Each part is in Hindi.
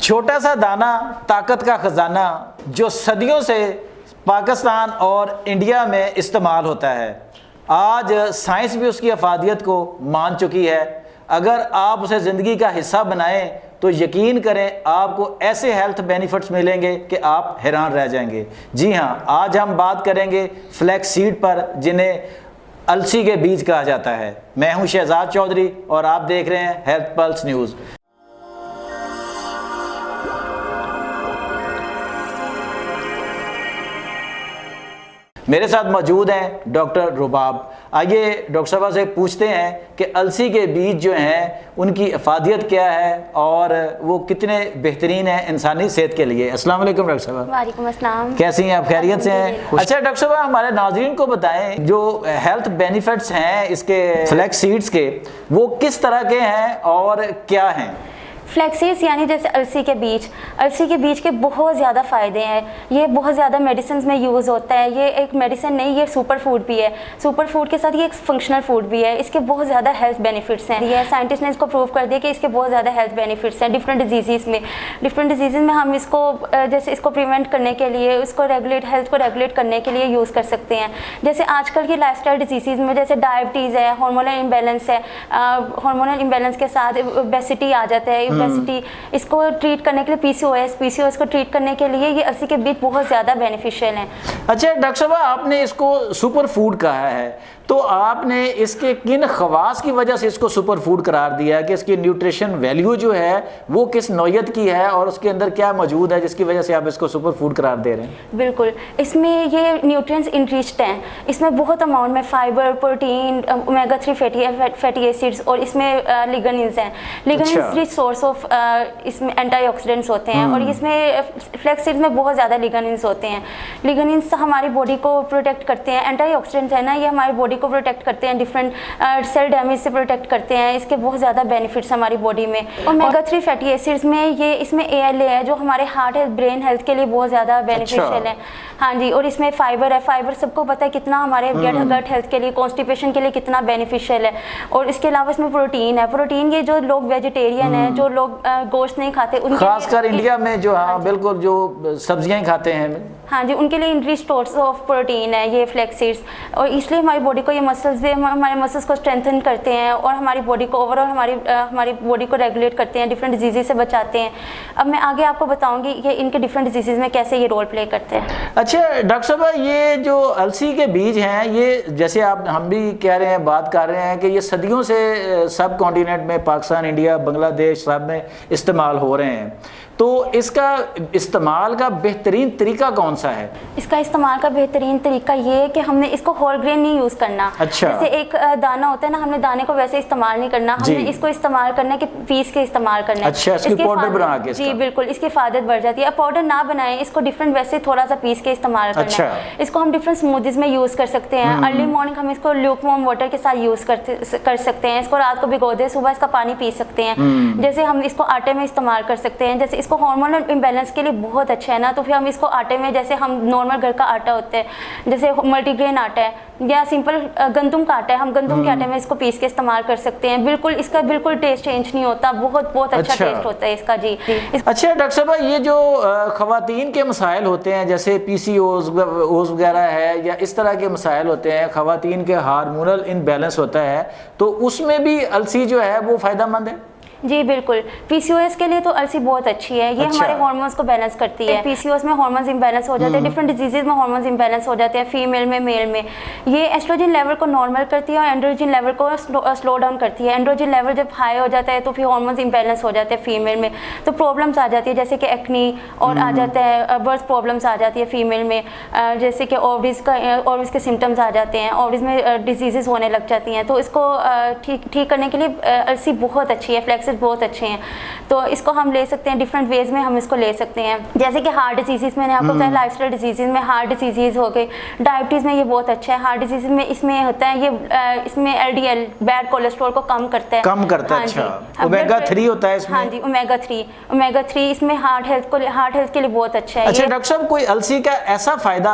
छोटा सा दाना ताकत का खजाना जो सदियों से पाकिस्तान और इंडिया में इस्तेमाल होता है। आज साइंस भी उसकी अफादियत को मान चुकी है। अगर आप उसे ज़िंदगी का हिस्सा बनाएं तो यकीन करें आपको ऐसे हेल्थ बेनिफिट्स मिलेंगे कि आप हैरान रह जाएंगे। जी हाँ, आज हम बात करेंगे फ्लैक्स सीड पर, जिन्हें अलसी के बीज कहा जाता है। मैं हूं शहजाद चौधरी और आप देख रहे हैं हेल्थ पल्स न्यूज़। मेरे साथ मौजूद हैं डॉक्टर रुबाब। आइए डॉक्टर साहब से पूछते हैं कि अलसी के बीज जो हैं उनकी अफादियत क्या है और वो कितने बेहतरीन हैं इंसानी सेहत के लिए। अस्सलाम वालेकुम डॉक्टर साहब। वालेकुम अस्सलाम। कैसी हैं आप? खैरियत से हैं? अच्छा डॉक्टर साहब, हमारे नाज़रीन को बताएं जो हेल्थ बेनिफिट्स हैं इसके फ्लैक्स सीड्स के, वो किस तरह के हैं और क्या हैं? फ्लैक्सीड्स यानी जैसे अलसी के बीज के बहुत ज़्यादा फ़ायदे हैं। ये बहुत ज़्यादा मेडिसिन में यूज़ होता है। ये एक मेडिसिन नहीं, ये सुपर फूड भी है। सुपर फूड के साथ ये एक फंक्शनल फूड भी है। इसके बहुत ज़्यादा हेल्थ बेनिफिट्स हैं। ये साइंटिस्ट ने इसको प्रूव कर दिया कि इसके बहुत ज़्यादा हेल्थ बेनिफिट्स हैं डिफरेंट डिजीज़ में हम इसको जैसे इसको प्रिवेंट करने के लिए, उसको हेल्थ को रेगुलेट करने के लिए यूज़ कर सकते हैं। जैसे आजकल की लाइफस्टाइल डिजीज़ में जैसे डायबिटीज़ है, हार्मोनल इम्बैलेंस है, हार्मोनल इम्बैलेंस के साथ ओबेसिटी आ जाता है। ओबेसिटी, इसको ट्रीट करने के लिए पीसीओएस को ट्रीट करने के लिए ये अलसी के बीज बहुत ज़्यादा बेनिफिशियल हैं। अच्छा डॉक्टर साहब, आपने इसको सुपर फूड कहा है, तो आपने इसके किन खवास की वजह से इसको सुपर फूड करार दिया है कि इसकी न्यूट्रिशन वैल्यू जो है वो किस नौयत की है और उसके अंदर क्या मौजूद है जिसकी वजह से आप इसको सुपर फूड करार दे रहे हैं? बिल्कुल, इसमें ये न्यूट्रिएंट्स इनरिच्ड हैं। इसमें बहुत अमाउंट में fibre, protein, omega 3 fatty acids और इसमें लिग्निन्स हैं। लिग्निन्स रिच सोर्स ऑफ इसमें एंटीऑक्सीडेंट्स होते हैं और इसमें फ्लैक्स सीड में बहुत ज़्यादा लिग्निन्स होते हैं। लिग्निन्स हमारी बॉडी को प्रोटेक्ट करते हैं। एंटीऑक्सीडेंट्स है ना, ये हमारी बॉडी को प्रोटेक्ट करते हैं, डिफरेंट सेल डैमेज से प्रोटेक्ट करते हैं। इसके बहुत ज़्यादा बेनिफिट्स हमारी बॉडी में। ओमेगा 3 फैटी एसिड्स में ये इसमें ALA है जो हमारे हार्ट हेल्थ, ब्रेन हेल्थ के लिए बहुत ज़्यादा बेनिफिशियल है। हाँ जी, और इसमें फाइबर है। फाइबर सबको पता है कितना हमारे गट हेल्थ के लिए, कॉन्स्टिपेशन के लिए कितना बेनिफिशियल है। और इसके अलावा इसमें प्रोटीन है। प्रोटीन ये जो लोग वेजिटेरियन है, जो लोग गोश्त नहीं खाते, उनके खासकर इंडिया में जो हाँ बिल्कुल जो सब्जियां खाते हैं, हाँ जी, उनके लिए इनरिच्ड सोर्स ऑफ प्रोटीन है ये फ्लैक्स सीड्स। और इसलिए हमारी बॉडी को ये मसल्स भी, हमारे मसल्स को स्ट्रेंथन करते हैं और हमारी बॉडी को ओवरऑल हमारी बॉडी को रेगुलेट करते हैं, डिफरेंट डिजीज़ से बचाते हैं। अब मैं आगे आपको बताऊंगी कि इनके डिफरेंट डिजीज़ में कैसे ये रोल प्ले करते हैं। अच्छा डॉक्टर साहब, ये जो अलसी के बीज हैं, ये जैसे हम भी कह रहे हैं, बात कर रहे हैं कि ये सदियों से सब कॉन्टिनेंट में, पाकिस्तान, इंडिया, बांग्लादेश सब में इस्तेमाल हो रहे हैं, तो इसका इस्तेमाल का बेहतरीन तरीका कौन सा है? इसका इस्तेमाल का बेहतरीन तरीका ये है कि हमने इसको होल ग्रेन नहीं यूज़ करना। अच्छा। जैसे एक दाना होता है ना, हमने दाने को वैसे इस्तेमाल नहीं करना, हमने इसको इस्तेमाल करना है कि पीस के इस्तेमाल करना है। अच्छा, इसकी पाउडर बना के? जी बिल्कुल, इसकी इफादत बढ़ जाती है। अब पाउडर ना बनाएं, इसको डिफरेंट वैसे थोड़ा सा पीस के इस्तेमाल करना है। अच्छा। इसको हम डिफरेंट स्मूदीज में यूज़ कर सकते हैं। अर्ली मॉर्निंग हम इसको ल्यूकवार्म वाटर के साथ यूज़ कर सकते हैं। इसको रात को भिगो दे, सुबह इसका पानी पी सकते हैं। जैसे हम इसको आटे में इस्तेमाल कर सकते हैं। जैसे इसको हार्मोनल बैलेंस के लिए बहुत अच्छा है ना, तो फिर हम इसको आटे में, जैसे हम नॉर्मल घर का आटा होता है, जैसे मल्टीग्रेन आटा है या सिंपल गंदम का आटा है, हम गंदम के आटे में इसको पीस के इस्तेमाल कर सकते हैं। बिल्कुल इसका बिल्कुल टेस्ट चेंज नहीं होता, बहुत अच्छा टेस्ट होता है इसका। जी अच्छा डॉक्टर साहब, ये जो खवातीन के मसाइल होते हैं जैसे PCOS वगैरह है या इस तरह के मसाइल होते हैं, खवातीन के हार्मोनल इनबैलेंस होता है, तो उसमें भी अलसी जो है वो फ़ायदेमंद है? जी बिल्कुल, PCOS के लिए तो अलसी बहुत अच्छी है। ये हमारे हार्मोन्स को बैलेंस करती है। PCOS में हार्मोन्स इम्बैलेंस हो जाते हैं, डिफरेंट डिजीजेज में हार्मोन्स इम्बैलेंस हो जाते हैं, फीमेल में, मेल में। ये एस्ट्रोजन लेवल को नॉर्मल करती है और एंड्रोजन लेवल को स्लो डाउन करती है। एंड्रोजन लेवल जब हाई हो जाता है तो फिर हार्मोन्स इम्बैलेंस हो जाते हैं फीमेल में, तो प्रॉब्लम्स आ जाती है जैसे कि एक्नी और आ जाता है, बर्थ प्रॉब्लम्स आ जाती है फीमेल में, जैसे कि ओवरीज के सिम्टम्स आ जाते हैं, ओवरीज में डिजीजेज होने लग जाती हैं। तो इसको ठीक करने के लिए अलसी बहुत अच्छी है, फ्लैक्स बहुत अच्छे हैं। तो इसको हम ले सकते हैं, डिफरेंट वेज में हम इसको ले सकते हैं। जैसे कि हार्ट डिजीज़, मैंने आपको बताया लाइफस्टाइल डिजीज़ में हार्ट डिजीज़ हो गई, डायबिटीज़ में ये बहुत अच्छा है। हार्ट डिजीज़ में इसमें होता है ये इसमें LDL बैड कोलेस्ट्रॉल को कम करता है। अच्छा, ओमेगा 3 होता है इसमें? हाँ जी, ओमेगा 3 इसमें हार्ट हेल्थ के लिए बहुत अच्छा है। अच्छा डॉक्टर साहब, कोई अलसी का ऐसा फ़ायदा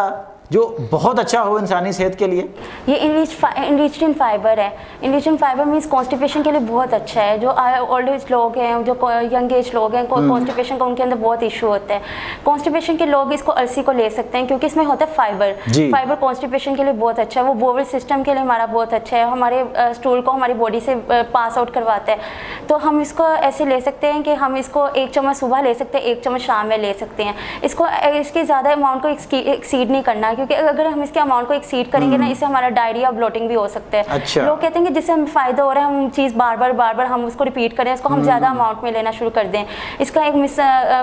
जो बहुत अच्छा हो इंसानी सेहत के लिए? ये इनरिच्ड इन फाइबर है। इनरिच्ड इन फाइबर मीन्स कॉन्स्टिपेशन के लिए बहुत अच्छा है। जो ओल्ड एज लोग हैं, जो यंग एज लोग हैं, कॉन्स्टिपेशन का उनके अंदर बहुत इशू होता है। कॉन्स्टिपेशन के लोग इसको अलसी को ले सकते हैं क्योंकि इसमें होता है फाइबर। फाइबर कॉन्स्टिपेशन के लिए बहुत अच्छा है, वो बोवल सिस्टम के लिए हमारा बहुत अच्छा है, हमारे स्टूल को हमारी बॉडी से पास आउट करवाता है। तो हम इसको ऐसे ले सकते हैं कि हम इसको 1 चम्मच सुबह ले सकते हैं, 1 चम्मच शाम में ले सकते हैं। इसके ज़्यादा अमाउंट को एक्सीड नहीं करना, क्योंकि अगर हम इसके अमाउंट को एक्सीड करेंगे ना, इससे हमारा डायरिया ब्लोटिंग भी हो सकता है। अच्छा। लोग कहते हैं कि जिससे हमें फ़ायदा हो रहा है, हम चीज़ बार बार हम उसको रिपीट करें, इसको हम ज़्यादा अमाउंट में लेना शुरू कर दें। इसका एक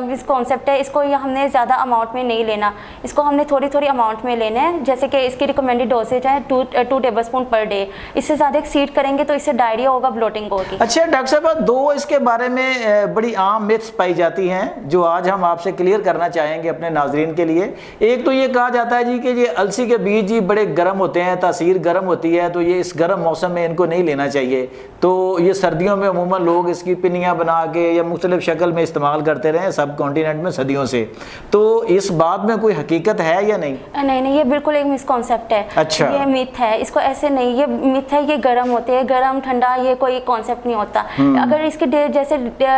मिसकॉन्सेप्ट है, इसको हमने ज़्यादा अमाउंट में नहीं लेना, इसको हमने थोड़ी अमाउंट में लेना है। जैसे कि इसकी रिकमेंडेड डोसेज है 2 टेबलस्पून पर डे। इससे ज़्यादा एक्सीड करेंगे तो इससे डायरिया होगा, ब्लोटिंग होगी। अच्छा डॉक्टर साहब, 2 इसके बारे में बड़ी आम मिथ्स पाई जाती हैं जो आज हम आपसे क्लियर करना चाहेंगे अपने नाजरीन के लिए। एक तो ये कहा जाता है जी कि ये अलसी के बीज जी बड़े गर्म होते हैं, तासीर गर्म होती है, तो ये इस गर्म मौसम में इनको नहीं लेना चाहिए। तो ये सर्दियों में अमूमन लोग इसकी पिनियाँ बना के या मुख्तलिफ शक्ल में इस्तेमाल करते रहे सब कॉन्टिनेंट में सदियों से। तो इस बात में कोई हकीकत है या नहीं? नहीं, ये बिल्कुल एक मिसकॉन्सेप्ट है। अच्छा। ये मिथ है, इसको ऐसे नहीं, ये मिथ है। ये गर्म होते हैं, गर्म ठंडा ये कोई कॉन्सेप्ट नहीं होता। अगर इसकी जैसे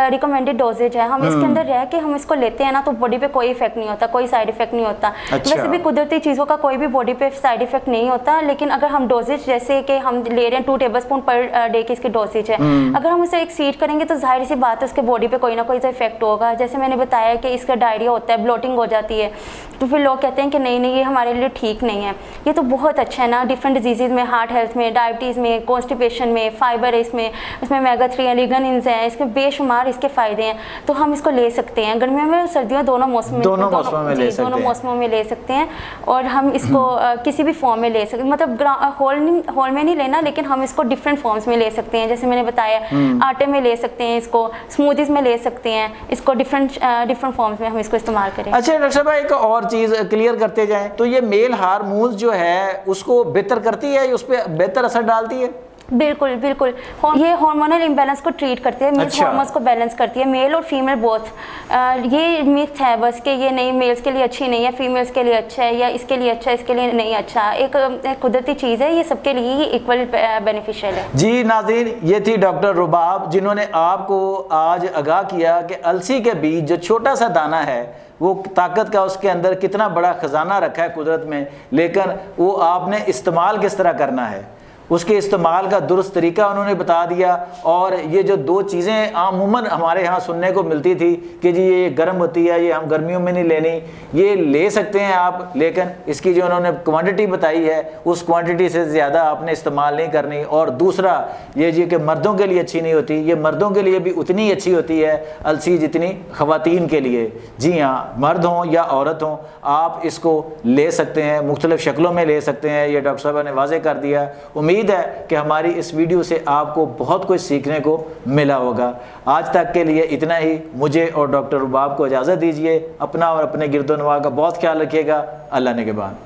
रिकमेंडेड डोजेज है, हम इसके अंदर रह के हम इसको लेते हैं ना, तो बॉडी पे कोई इफेक्ट नहीं होता, कोई साइड इफेक्ट नहीं होता। अच्छा। वैसे भी कुदरती चीज़ों का कोई भी बॉडी पे साइड इफेक्ट नहीं होता, लेकिन अगर हम डोजेज जैसे कि हम ले रहे हैं 2 टेबलस्पून पर डे की इसकी डोजेज है, अगर हम उसे एक्सीड करेंगे तो जाहिर सी बात है उसके बॉडी पे कोई ना कोई तो इफेक्ट होगा। जैसे मैंने बताया कि इसका डायरिया होता है, ब्लोटिंग हो जाती है, तो फिर लोग कहते हैं कि नहीं ये हमारे लिए ठीक नहीं है। ये तो बहुत अच्छा है ना, डिफरेंट डिजीज़ में, हार्ट हेल्थ में, डायबिटीज़ में, कॉन्स्टिपेशन में, फाइबर है इसमें ओमेगा 3 है, लिग्निन्स हैं, इसके बेशुमार इसके फ़ायदे हैं। तो हम इसको ले सकते हैं गर्मियों में, सर्दियों, दोनों मौसमों में ले सकते हैं। और हम इसको किसी भी फॉर्म में ले सकते हैं, मतलब होल में नहीं लेना, लेकिन हम इसको डिफरेंट फॉर्म्स में ले सकते हैं। जैसे मैंने बताया, आटे में ले सकते हैं इसको, स्मूदीज़ में ले सकते हैं इसको, डिफरेंट फॉर्म्स में हम इसको इस्तेमाल करें। अच्छा डॉक्टर साहब, एक और चीज़ क्लियर करते जाएं, तो ये मेल हार्मोन्स जो है उसको बेहतर करती है, उस पर बेहतर असर डालती है? बिल्कुल। ये हार्मोनल इम्बैलेंस को ट्रीट करती है, मीन्स हार्मोन्स को बैलेंस करती है, मेल और फीमेल बोथ। ये मिथ है बस कि ये नहीं, मेल्स के लिए अच्छी नहीं है, फीमेल्स के लिए अच्छा है, या इसके लिए अच्छा है, इसके लिए नहीं अच्छा। एक कुदरती चीज़ है, ये सबके लिए ही इक्वल बेनिफिशियल है। जी नाज़रीन, ये थी डॉक्टर रुबाब, जिन्होंने आपको आज आगाह किया कि अलसी के बीज जो छोटा सा दाना है वो ताकत का उसके अंदर कितना बड़ा खजाना रखा है कुदरत में, लेकिन वो आपने इस्तेमाल किस तरह करना है, उसके इस्तेमाल का दुरुस्त तरीका उन्होंने बता दिया। और ये जो 2 चीज़ें आमूमन हमारे यहाँ सुनने को मिलती थी कि जी ये गर्म होती है, ये हम गर्मियों में नहीं लेनी, ये ले सकते हैं आप, लेकिन इसकी जो उन्होंने क्वांटिटी बताई है उस क्वांटिटी से ज़्यादा आपने इस्तेमाल नहीं करनी। और दूसरा ये जी कि मर्दों के लिए अच्छी नहीं होती, ये मर्दों के लिए भी उतनी अच्छी होती है अलसी जितनी ख़वातीन के लिए। जी हाँ, मर्द हों या औरत हों, आप इसको ले सकते हैं, मुख्तलिफ़ शक्लों में ले सकते हैं, ये डॉक्टर साहब ने वाज़े कर दिया। उम्मीद है कि हमारी इस वीडियो से आपको बहुत कुछ सीखने को मिला होगा। आज तक के लिए इतना ही। मुझे और डॉक्टर रुबाब को इजाज़त दीजिए। अपना और अपने गिरदोनवा का बहुत ख्याल रखिएगा। अल्लाह ने के बाद।